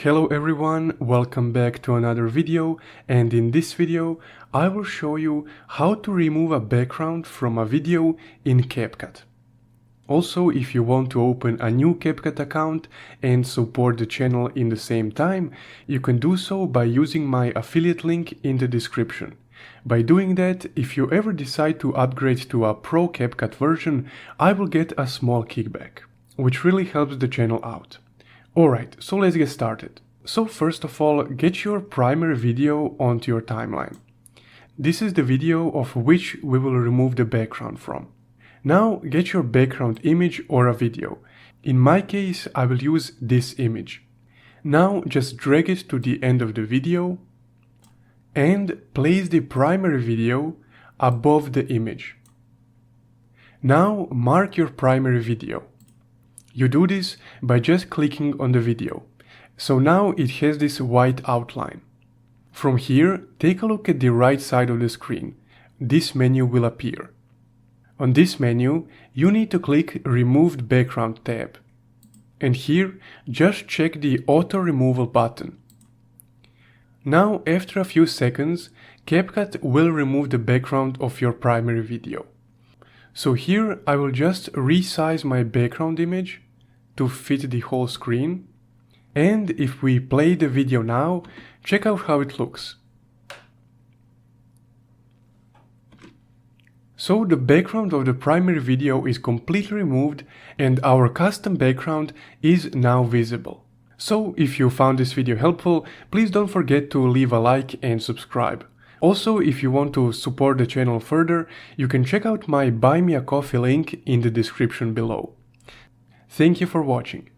Hello everyone, welcome back to another video, and in this video I will show you how to remove a background from a video in Capcut. Also, if you want to open a new Capcut account and support the channel in the same time, you can do so by using my affiliate link in the description. By doing that, if you ever decide to upgrade to a Pro Capcut version, I will get a small kickback, which really helps the channel out. Alright, so let's get started. So first of all, get your primary video onto your timeline. This is the video of which we will remove the background from. Now get your background image or a video. In my case, I will use this image. Now just drag it to the end of the video and place the primary video above the image. Now mark your primary video. You do this by just clicking on the video. So now it has this white outline. From here, take a look at the right side of the screen. This menu will appear. On this menu, you need to click Removed Background tab. And here, just check the Auto Removal button. Now, after a few seconds, Capcut will remove the background of your primary video. So here, I will just resize my background image to fit the whole screen, and if we play the video now, check out how it looks. So the background of the primary video is completely removed and our custom background is now visible. So if you found this video helpful, please don't forget to leave a like and subscribe. Also, if you want to support the channel further, you can check out my Buy Me a Coffee link in the description below. Thank you for watching.